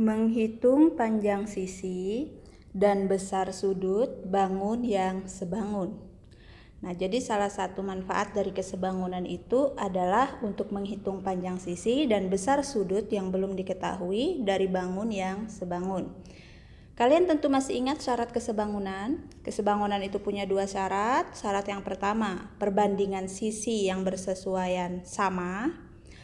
Menghitung panjang sisi dan besar sudut bangun yang sebangun. Nah, jadi salah satu manfaat dari kesebangunan itu adalah untuk menghitung panjang sisi dan besar sudut yang belum diketahui dari bangun yang sebangun. Kalian tentu masih ingat syarat kesebangunan. Kesebangunan itu punya dua syarat. Syarat yang pertama, perbandingan sisi yang bersesuaian sama.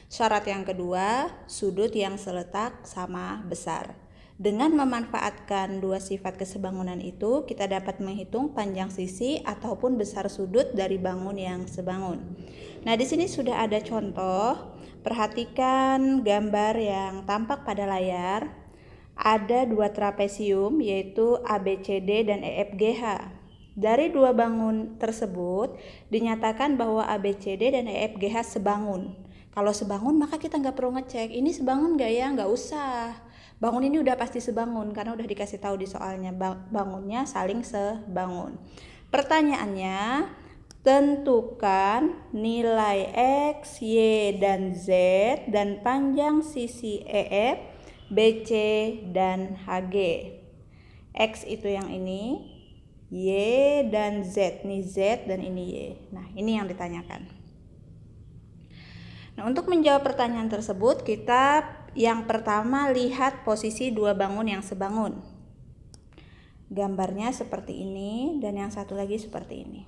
Syarat yang kedua, sudut yang seletak sama besar. Dengan memanfaatkan dua sifat kesebangunan itu, kita dapat menghitung panjang sisi ataupun besar sudut dari bangun yang sebangun. Nah, di sini sudah ada contoh. Perhatikan gambar yang tampak pada layar. Ada dua trapesium yaitu ABCD dan EFGH. Dari dua bangun tersebut dinyatakan bahwa ABCD dan EFGH sebangun. Kalau sebangun maka kita nggak perlu ngecek ini sebangun nggak ya, nggak usah. Bangun ini udah pasti sebangun karena udah dikasih tahu di soalnya bangunnya saling sebangun. Pertanyaannya, tentukan nilai X, Y, dan Z dan panjang sisi EF, BC, dan HG. X itu yang ini, Y dan Z. Ini Z dan ini Y. Nah, ini yang ditanyakan. Nah, untuk menjawab pertanyaan tersebut, kita yang pertama lihat posisi dua bangun yang sebangun. Gambarnya seperti ini dan yang satu lagi seperti ini.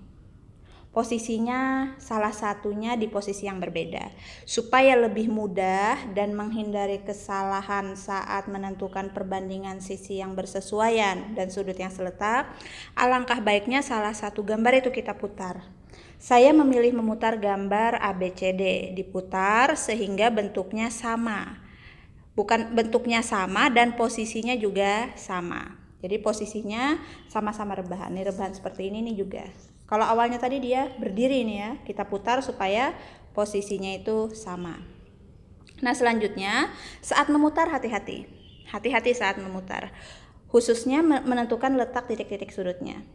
Posisinya salah satunya di posisi yang berbeda. Supaya lebih mudah dan menghindari kesalahan saat menentukan perbandingan sisi yang bersesuaian dan sudut yang seletak, alangkah baiknya salah satu gambar itu kita putar. Saya memilih memutar gambar ABCD, diputar sehingga bentuknya sama. Bukan bentuknya sama dan posisinya juga sama. Jadi posisinya sama-sama rebahan. Ini rebahan seperti ini nih juga. Kalau awalnya tadi dia berdiri nih ya, kita putar supaya posisinya itu sama. Nah, selanjutnya saat memutar hati-hati. Hati-hati saat memutar. Khususnya menentukan letak titik-titik sudutnya.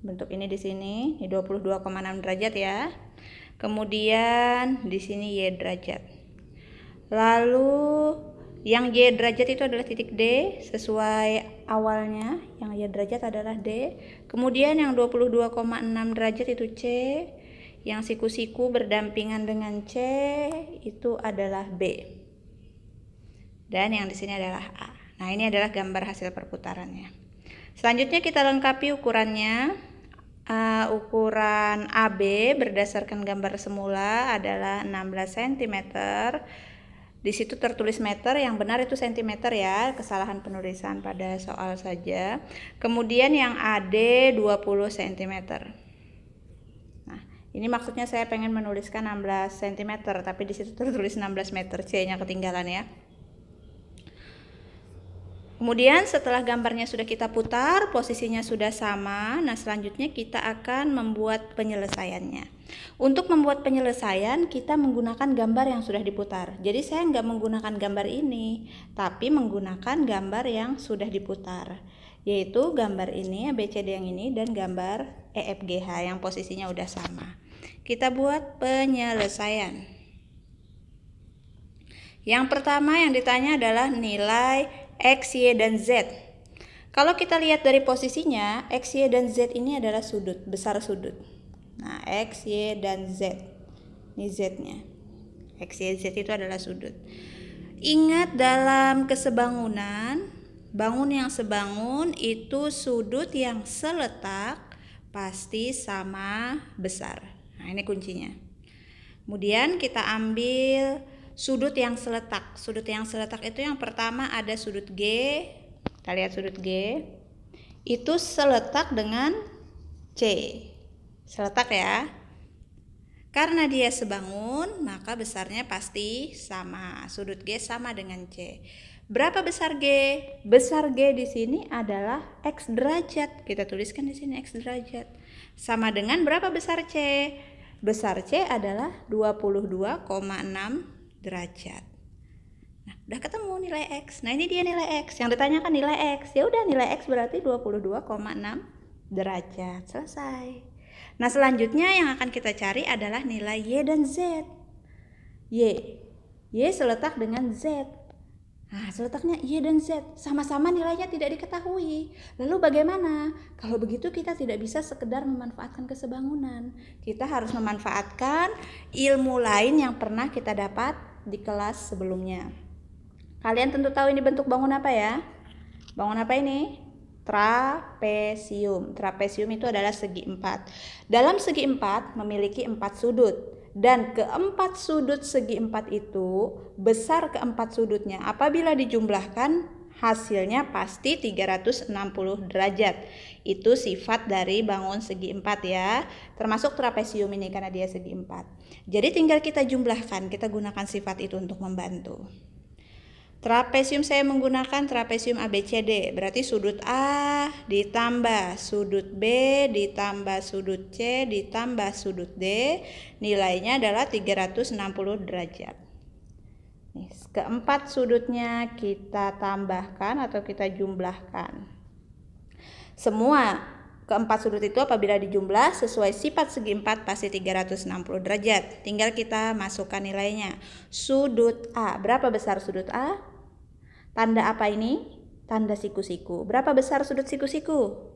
Bentuk ini di sini, di 22,6 derajat ya. Kemudian di sini Y derajat. Lalu yang Y derajat itu adalah titik D sesuai awalnya. Yang Y derajat adalah D. Kemudian yang 22,6 derajat itu C. Yang siku-siku berdampingan dengan C itu adalah B. Dan yang di sini adalah A. Nah, ini adalah gambar hasil perputarannya. Selanjutnya kita lengkapi ukurannya. Ukuran AB berdasarkan gambar semula adalah 16 cm. Di situ tertulis meter, yang benar itu cm ya, kesalahan penulisan pada soal saja. Kemudian yang AD 20 cm. Nah, ini maksudnya saya pengen menuliskan 16 cm, tapi di situ tertulis 16 meter, C-nya ketinggalan ya. Kemudian setelah gambarnya sudah kita putar, posisinya sudah sama. Nah, selanjutnya kita akan membuat penyelesaiannya. Untuk membuat penyelesaian, kita menggunakan gambar yang sudah diputar. Jadi saya nggak menggunakan gambar ini, tapi menggunakan gambar yang sudah diputar. Yaitu gambar ini, ABCD yang ini, dan gambar EFGH yang posisinya udah sama. Kita buat penyelesaian. Yang pertama yang ditanya adalah nilai X, Y, dan Z. Kalau kita lihat dari posisinya, X, Y, dan Z ini adalah sudut, besar sudut. Nah, X, Y, dan Z. Ini Z-nya. X, Y, Z itu adalah sudut. Ingat dalam kesebangunan, bangun yang sebangun itu sudut yang seletak pasti sama besar. Nah, ini kuncinya. Kemudian kita ambil sudut yang seletak. Sudut yang seletak itu yang pertama ada sudut G. Kita lihat sudut G. Itu seletak dengan C. Seletak ya. Karena dia sebangun, maka besarnya pasti sama. Sudut G sama dengan C. Berapa besar G? Besar G di sini adalah X derajat. Kita tuliskan di sini X derajat. Sama dengan berapa besar C? Besar C adalah 22,6 derajat. Nah, udah ketemu nilai X. Nah, ini dia nilai X. Yang ditanyakan nilai X. Ya udah, nilai X berarti 22,6 derajat. Selesai. Nah, selanjutnya yang akan kita cari adalah nilai Y dan Z. Y seletak dengan Z. Nah, seletaknya Y dan Z sama-sama nilainya tidak diketahui. Lalu bagaimana? Kalau begitu kita tidak bisa sekedar memanfaatkan kesebangunan. Kita harus memanfaatkan ilmu lain yang pernah kita dapat di kelas sebelumnya. Kalian tentu tahu ini bentuk bangun apa ya? Bangun apa ini? Trapesium. Trapesium itu adalah segi empat. Dalam segi empat memiliki 4 sudut. Dan keempat sudut segi empat itu besar keempat sudutnya. Apabila dijumlahkan hasilnya pasti 360 derajat. Itu sifat dari bangun segi empat ya. Termasuk trapesium ini karena dia segi empat. Jadi tinggal kita jumlahkan, kita gunakan sifat itu untuk membantu. Trapesium saya menggunakan trapesium ABCD, berarti sudut A ditambah sudut B ditambah sudut C ditambah sudut D, nilainya adalah 360 derajat. Nih, keempat sudutnya kita tambahkan atau kita jumlahkan. Semua keempat sudut itu apabila dijumlah sesuai sifat segi empat pasti 360 derajat. Tinggal kita masukkan nilainya. Sudut A, berapa besar sudut A? Tanda apa ini? Tanda siku-siku. Berapa besar sudut siku-siku?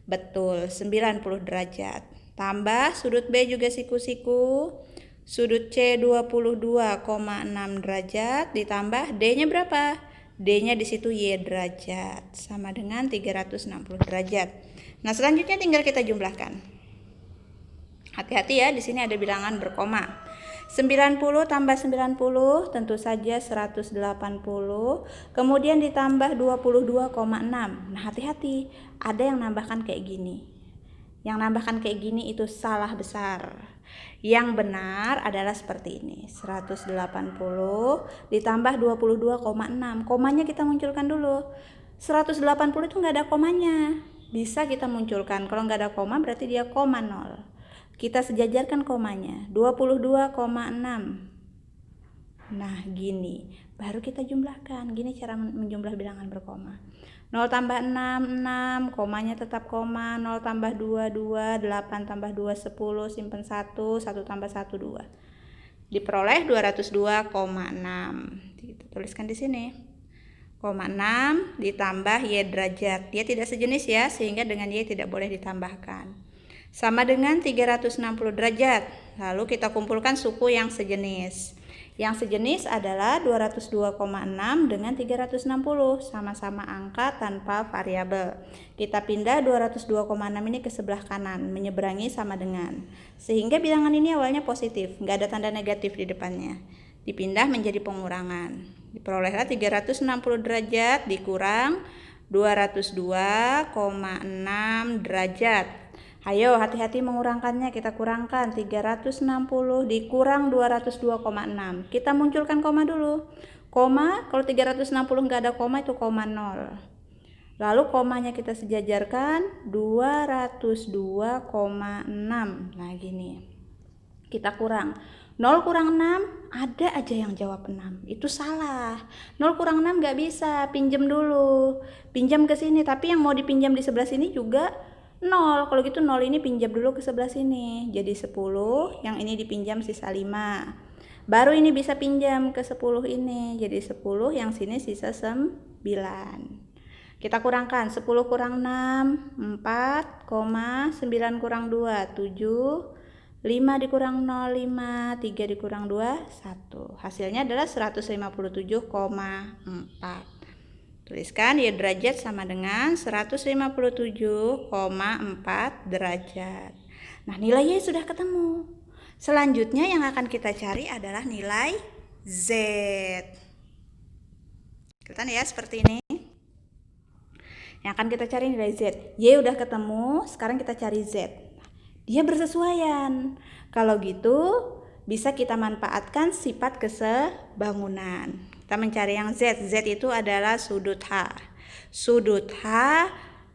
Betul, 90 derajat. Tambah sudut B juga siku-siku. Sudut C 22,6 derajat ditambah D-nya berapa? D-nya di situ Y derajat. Sama dengan 360 derajat. Nah, selanjutnya tinggal kita jumlahkan. Hati-hati ya, di sini ada bilangan berkoma. 90 tambah 90 tentu saja 180, kemudian ditambah 22,6. Nah, hati-hati, ada yang nambahkan kayak gini. Yang nambahkan kayak gini itu salah besar. Yang benar adalah seperti ini. 180 ditambah 22,6. Komanya kita munculkan dulu. 180 itu nggak ada komanya. Bisa kita munculkan. Kalau nggak ada koma berarti dia koma 0. Kita sejajarkan komanya, 22,6. Nah, gini. Baru kita jumlahkan. Gini cara menjumlah bilangan berkoma. 0 tambah 6, 6. Komanya tetap koma. 0 tambah 2, 2. 8 tambah 2, 10. Simpan 1. 1 tambah 1, 2. Diperoleh 202,6. Kita tuliskan di sini. 0,6 ditambah Y derajat. Dia tidak sejenis ya, sehingga dengan Y tidak boleh ditambahkan. Sama dengan 360 derajat. Lalu kita kumpulkan suku yang sejenis. Yang sejenis adalah 202,6 dengan 360. Sama-sama angka tanpa variabel. Kita pindah 202,6 ini ke sebelah kanan. Menyeberangi sama dengan. Sehingga bilangan ini awalnya positif. Nggak ada tanda negatif di depannya. Dipindah menjadi pengurangan. Diperolehlah 360 derajat dikurang 202,6 derajat. Ayo hati-hati mengurangkannya, kita kurangkan 360 dikurang 202,6. Kita munculkan koma dulu. Koma, kalau 360 nggak ada koma itu koma 0. Lalu komanya kita sejajarkan 202,6. Nah gini. Kita kurang. 0 kurang 6, ada aja yang jawab 6. Itu salah. 0 kurang 6 nggak bisa, pinjam dulu. Pinjam ke sini, tapi yang mau dipinjam di sebelah sini juga 0. Kalau gitu 0 ini pinjam dulu ke sebelah sini. Jadi 10, yang ini dipinjam sisa 5. Baru ini bisa pinjam ke 10 ini. Jadi 10, yang sini sisa 9. Kita kurangkan 10 kurang 6, 4, 9 kurang 2, 7, 5 dikurang 0, 5, 3 dikurang 2, 1. Hasilnya adalah 157,4. Tuliskan Y derajat sama dengan 157,4 derajat. Nah, nilai Y sudah ketemu. Selanjutnya yang akan kita cari adalah nilai Z. Kelihatan ya seperti ini. Yang akan kita cari nilai Z. Y udah ketemu, sekarang kita cari Z. Dia bersesuaian. Kalau gitu, bisa kita manfaatkan sifat kesebangunan. Kita mencari yang Z. Z itu adalah sudut H. Sudut H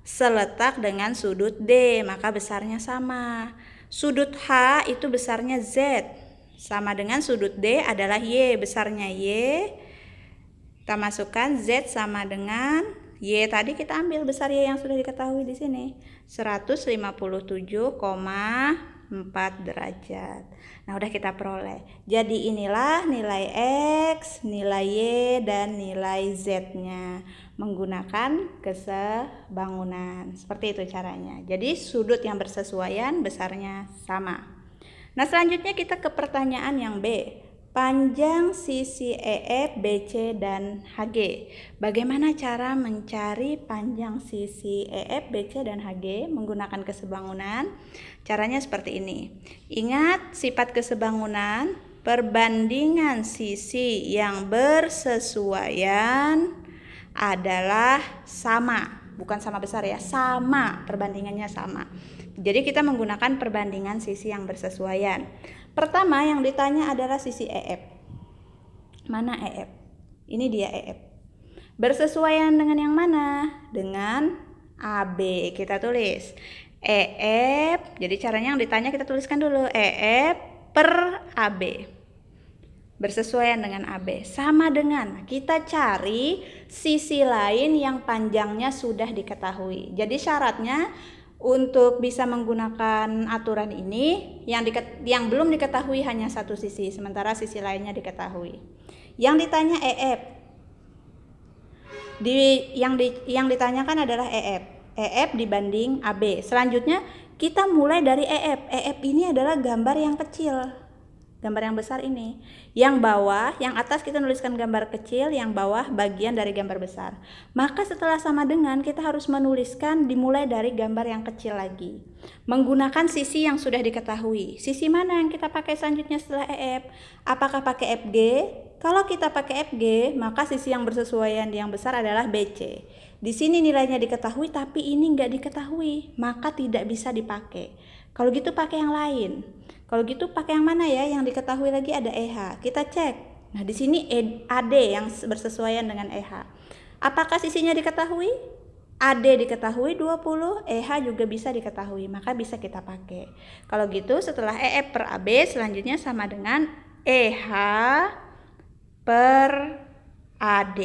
seletak dengan sudut D, maka besarnya sama. Sudut H itu besarnya Z. Sama dengan sudut D adalah Y, besarnya Y. Kita masukkan Z sama dengan Y tadi kita ambil besar Y yang sudah diketahui di sini. 157,4. 4 derajat. Nah, udah kita peroleh. Jadi inilah nilai X, nilai Y, dan nilai Z-nya menggunakan kesebangunan. Seperti itu caranya. Jadi sudut yang bersesuaian besarnya sama. Nah, selanjutnya kita ke pertanyaan yang B. Panjang sisi EF, BC, dan HG. Bagaimana cara mencari panjang sisi EF, BC, dan HG menggunakan kesebangunan? Caranya seperti ini. Ingat sifat kesebangunan, perbandingan sisi yang bersesuaian adalah sama. Bukan sama besar ya, sama, perbandingannya sama. Jadi kita menggunakan perbandingan sisi yang bersesuaian. Pertama yang ditanya adalah sisi EF. Mana EF? Ini dia EF. Bersesuaian dengan yang mana? Dengan AB. Kita tulis EF. Jadi caranya yang ditanya kita tuliskan dulu EF per AB. Bersesuaian dengan AB. Sama dengan kita cari sisi lain yang panjangnya sudah diketahui. Jadi syaratnya untuk bisa menggunakan aturan ini yang belum diketahui hanya satu sisi, sementara sisi lainnya diketahui. Yang ditanya EF. Yang ditanyakan adalah EF. EF dibanding AB. Selanjutnya kita mulai dari EF. EF ini adalah gambar yang kecil. Gambar yang besar ini. Yang bawah, yang atas kita nuliskan gambar kecil, yang bawah bagian dari gambar besar. Maka setelah sama dengan, kita harus menuliskan dimulai dari gambar yang kecil lagi. Menggunakan sisi yang sudah diketahui. Sisi mana yang kita pakai selanjutnya setelah EF? Apakah pakai FG? Kalau kita pakai FG, maka sisi yang bersesuaian yang besar adalah BC. Di sini nilainya diketahui, tapi ini nggak diketahui, maka tidak bisa dipakai. Kalau gitu pakai yang lain. Kalau gitu pakai yang mana ya? Yang diketahui lagi ada EH. Kita cek. Nah, di sini AD yang bersesuaian dengan EH. Apakah sisinya diketahui? AD diketahui 20, EH juga bisa diketahui, maka bisa kita pakai. Kalau gitu setelah EF per AB selanjutnya sama dengan EH per AD.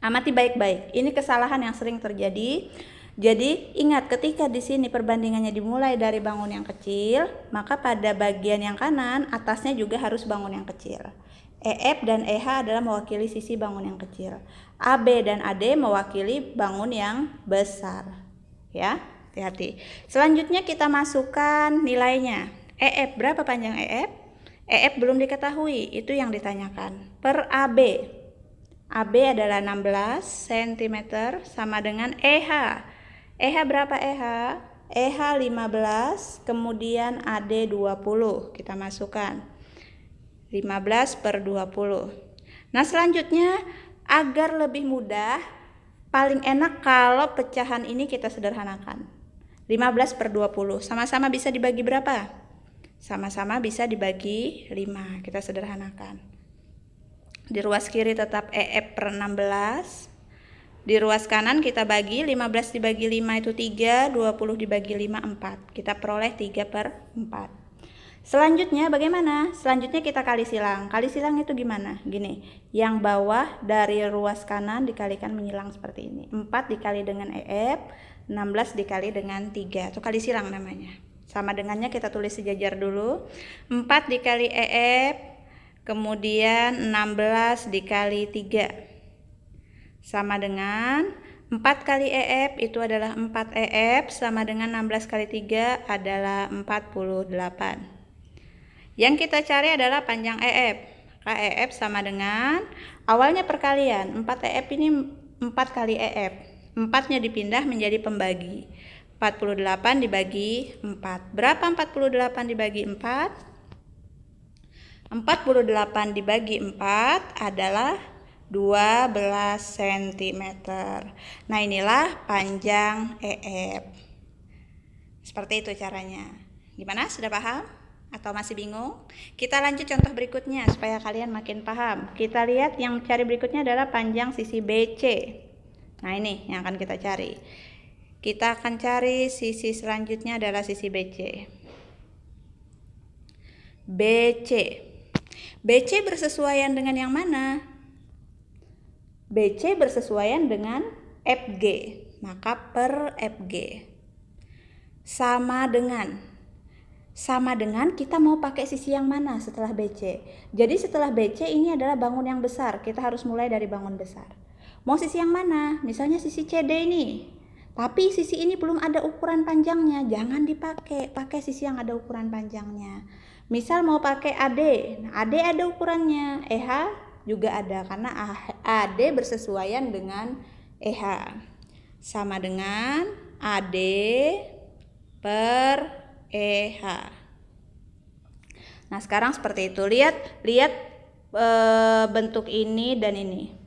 Amati baik-baik. Ini kesalahan yang sering terjadi. Jadi ingat ketika di sini perbandingannya dimulai dari bangun yang kecil, maka pada bagian yang kanan atasnya juga harus bangun yang kecil. EF dan EH adalah mewakili sisi bangun yang kecil. AB dan AD mewakili bangun yang besar. Ya, hati-hati. Selanjutnya kita masukkan nilainya. EF berapa panjang EF? EF belum diketahui, itu yang ditanyakan. Per AB. AB adalah 16 cm sama dengan EH. EH berapa EH? EH 15, kemudian AD 20. Kita masukkan 15 per 20. Nah, selanjutnya agar lebih mudah, paling enak kalau pecahan ini kita sederhanakan. 15 per 20. Sama-sama bisa dibagi berapa? Sama-sama bisa dibagi 5. Kita sederhanakan. Di ruas kiri tetap EF per 16. Di ruas kanan kita bagi 15 dibagi 5 itu 3, 20 dibagi 5 4. Kita peroleh 3 per 4. Selanjutnya bagaimana? Selanjutnya kita kali silang. Kali silang itu gimana? Gini, yang bawah dari ruas kanan dikalikan menyilang seperti ini. 4 dikali dengan EF, 16 dikali dengan 3. Itu kali silang namanya. Sama dengannya kita tulis sejajar dulu. 4 dikali EF, kemudian 16 dikali 3. Sama dengan 4 kali EF itu adalah 4 EF sama dengan 16 kali 3 adalah 48. Yang kita cari adalah panjang EF. EF sama dengan awalnya perkalian. 4 EF ini 4 kali EF. 4-nya dipindah menjadi pembagi. 48 dibagi 4. Berapa 48 dibagi 4? 48 dibagi 4 adalah 12 cm. Nah, inilah panjang EF. Seperti itu caranya. Gimana? Sudah paham? Atau masih bingung? Kita lanjut contoh berikutnya supaya kalian makin paham. Kita lihat yang cari berikutnya adalah panjang sisi BC. Nah, ini yang akan kita cari. Kita akan cari sisi selanjutnya adalah sisi BC. BC. BC bersesuaian dengan yang mana? BC bersesuaian dengan FG, maka per FG sama dengan sama dengan kita mau pakai sisi yang mana setelah BC. Jadi setelah BC ini adalah bangun yang besar, kita harus mulai dari bangun besar. Mau sisi yang mana? Misalnya sisi CD ini. Tapi sisi ini belum ada ukuran panjangnya, jangan dipakai, pakai sisi yang ada ukuran panjangnya. Misal mau pakai AD, nah AD ada ukurannya, EH juga ada karena AD bersesuaian dengan EH. Sama dengan AD per EH. Nah, sekarang seperti itu. Lihat bentuk ini dan ini.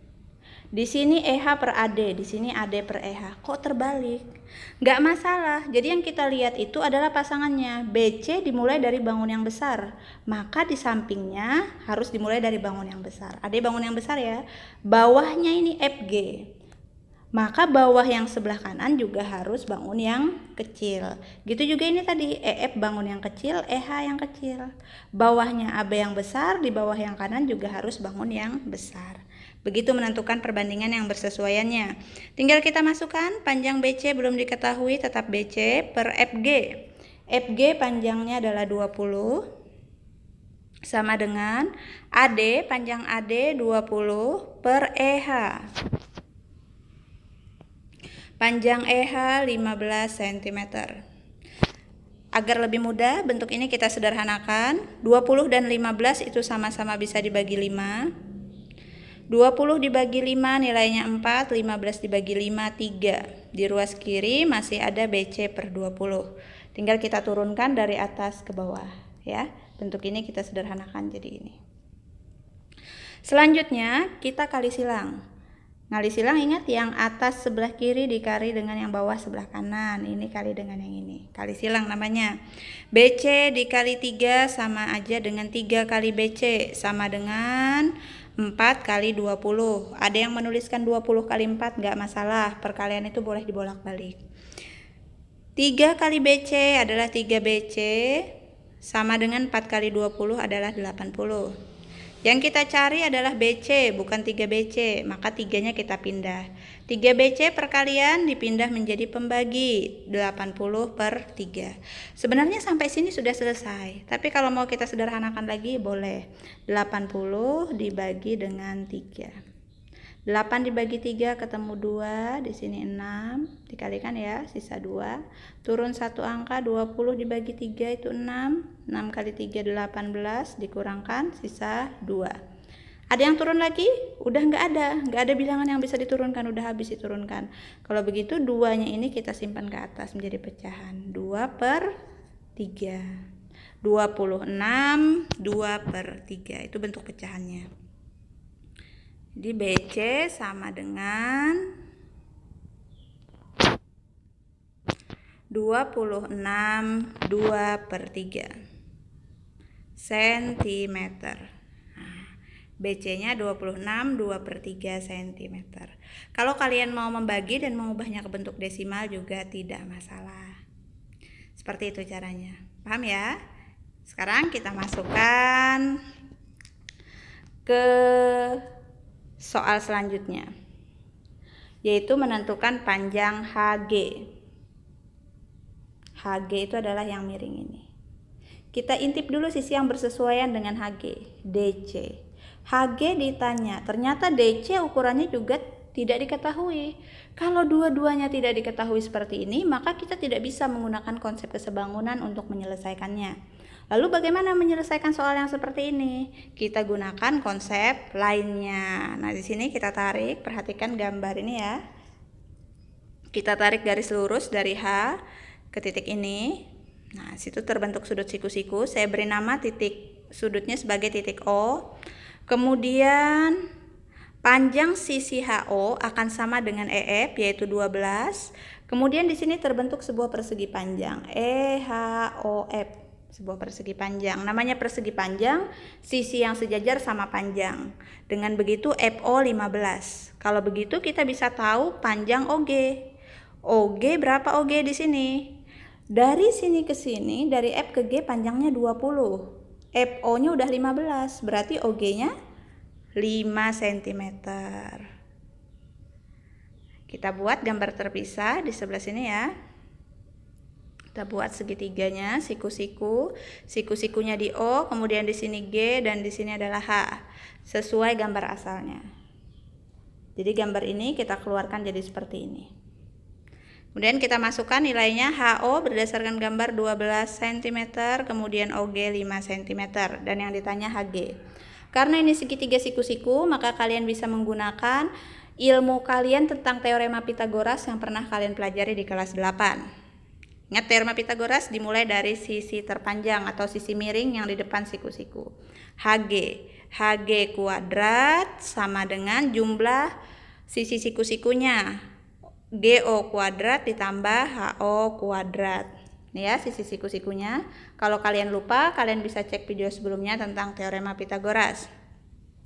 Di sini EH per AD, di sini AD per EH. Kok terbalik? Nggak masalah. Jadi yang kita lihat itu adalah pasangannya. BC dimulai dari bangun yang besar. Maka di sampingnya harus dimulai dari bangun yang besar. AD bangun yang besar ya. Bawahnya ini FG. Maka bawah yang sebelah kanan juga harus bangun yang kecil. Gitu juga ini tadi, EF bangun yang kecil, EH yang kecil. Bawahnya AB yang besar, di bawah yang kanan juga harus bangun yang besar. Begitu menentukan perbandingan yang bersesuaiannya. Tinggal kita masukkan, panjang BC belum diketahui, tetap BC per FG. FG panjangnya adalah 20. Sama dengan AD, panjang AD 20 per EH. Panjang EH 15 cm. Agar lebih mudah, bentuk ini kita sederhanakan. 20 dan 15 itu sama-sama bisa dibagi 5. 20 dibagi 5 nilainya 4, 15 dibagi 5, 3. Di ruas kiri masih ada BC per 20. Tinggal kita turunkan dari atas ke bawah. Ya, bentuk ini kita sederhanakan jadi ini. Selanjutnya, kita kali silang. Kali silang ingat yang atas sebelah kiri dikali dengan yang bawah sebelah kanan. Ini kali dengan yang ini. Kali silang namanya. BC dikali 3 sama aja dengan 3 kali BC. Sama dengan 4 kali 20. Ada yang menuliskan 20 kali 4 nggak masalah. Perkalian itu boleh dibolak-balik. 3 kali BC adalah 3 BC. Sama dengan 4 kali 20 adalah 80. Yang kita cari adalah BC, bukan 3 BC, maka 3-nya kita pindah. 3 BC perkalian dipindah menjadi pembagi, 80 per 3. Sebenarnya sampai sini sudah selesai, tapi kalau mau kita sederhanakan lagi boleh. 80 dibagi dengan 3. 8 dibagi 3 ketemu 2, di sini 6, dikalikan ya, sisa 2. Turun 1 angka, 20 dibagi 3 itu 6, 6 kali 3 18, dikurangkan sisa 2. Ada yang turun lagi? Udah nggak ada bilangan yang bisa diturunkan, udah habis diturunkan. Kalau begitu 2-nya ini kita simpan ke atas menjadi pecahan, 2 per 3. 26, 2 per 3, itu bentuk pecahannya. Jadi BC sama dengan 26 2 per 3 cm. Nah, BC-nya 26 2 per 3 cm. Kalau kalian mau membagi dan mengubahnya ke bentuk desimal juga tidak masalah. Seperti itu caranya. Paham ya? Sekarang kita masukkan ke soal selanjutnya, yaitu menentukan panjang HG. HG itu adalah yang miring ini. Kita intip dulu sisi yang bersesuaian dengan HG, DC. HG ditanya, ternyata DC ukurannya juga tidak diketahui. Kalau dua-duanya tidak diketahui seperti ini, maka kita tidak bisa menggunakan konsep kesebangunan untuk menyelesaikannya. Lalu bagaimana menyelesaikan soal yang seperti ini? Kita gunakan konsep lainnya. Nah, di sini kita tarik, perhatikan gambar ini ya. Kita tarik garis lurus dari H ke titik ini. Nah, situ terbentuk sudut siku-siku. Saya beri nama titik sudutnya sebagai titik O. Kemudian panjang sisi HO akan sama dengan EF, yaitu 12. Kemudian di sini terbentuk sebuah persegi panjang, EHOF. Sebuah persegi panjang. Namanya persegi panjang, sisi yang sejajar sama panjang. Dengan begitu FO 15. Kalau begitu kita bisa tahu panjang OG. OG berapa OG di sini? Dari sini ke sini, dari F ke G panjangnya 20. FO-nya udah 15, berarti OG-nya 5 cm. Kita buat gambar terpisah di sebelah sini ya. Kita buat segitiganya, siku-siku. Siku-sikunya di O, kemudian di sini G, dan di sini adalah H. Sesuai gambar asalnya. Jadi gambar ini kita keluarkan jadi seperti ini. Kemudian kita masukkan nilainya HO berdasarkan gambar 12 cm, kemudian OG 5 cm, dan yang ditanya HG. Karena ini segitiga siku-siku, maka kalian bisa menggunakan ilmu kalian tentang teorema Pitagoras yang pernah kalian pelajari di kelas 8. Ingat, teorema Pitagoras dimulai dari sisi terpanjang atau sisi miring yang di depan siku-siku. HG kuadrat sama dengan jumlah sisi siku-sikunya. GO kuadrat ditambah HO kuadrat. Nih ya, sisi siku-sikunya. Kalau kalian lupa, kalian bisa cek video sebelumnya tentang teorema Pitagoras.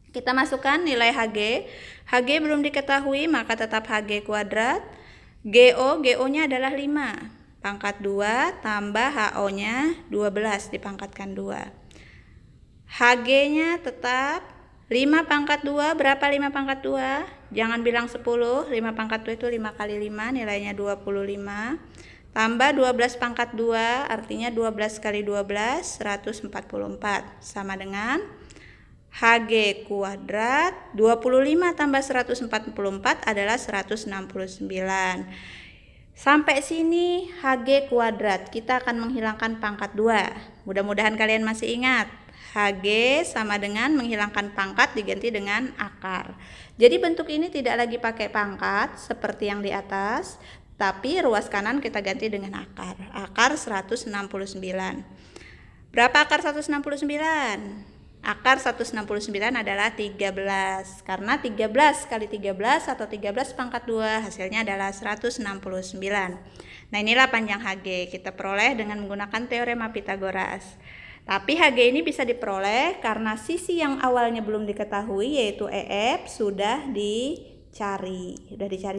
Kita masukkan nilai HG. HG belum diketahui, maka tetap HG kuadrat. GO-nya adalah 5. Pangkat 2 tambah HO-nya 12 dipangkatkan 2. HG-nya tetap 5 pangkat 2, berapa 5 pangkat 2? Jangan bilang 10, 5 pangkat 2 itu 5 kali 5, nilainya 25. Tambah 12 pangkat 2, artinya 12 kali 12, 144. Sama dengan HG kuadrat, 25 tambah 144 adalah 169. Sampai sini HG kuadrat, kita akan menghilangkan pangkat 2. Mudah-mudahan kalian masih ingat. HG sama dengan menghilangkan pangkat diganti dengan akar. Jadi bentuk ini tidak lagi pakai pangkat seperti yang di atas, tapi ruas kanan kita ganti dengan akar. Akar 169. Berapa akar 169? Akar 169 adalah 13. Karena 13 kali 13 atau 13 pangkat 2 hasilnya adalah 169. Nah, inilah panjang HG kita peroleh dengan menggunakan teorema Pitagoras. Tapi HG ini bisa diperoleh karena sisi yang awalnya belum diketahui yaitu EF sudah dicari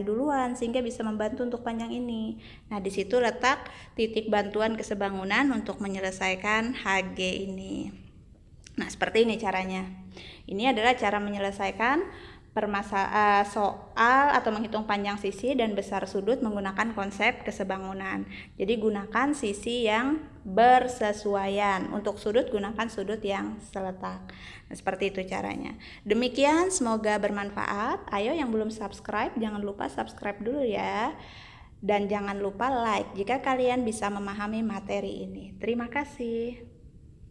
duluan sehingga bisa membantu untuk panjang ini. Nah, di situ letak titik bantuan kesebangunan untuk menyelesaikan HG ini. Nah, seperti ini caranya. Ini adalah cara menyelesaikan soal atau menghitung panjang sisi dan besar sudut menggunakan konsep kesebangunan. Jadi gunakan sisi yang bersesuaian. Untuk sudut gunakan sudut yang seletak. Nah, seperti itu caranya. Demikian, semoga bermanfaat. Ayo yang belum subscribe, jangan lupa subscribe dulu ya. Dan jangan lupa like jika kalian bisa memahami materi ini. Terima kasih.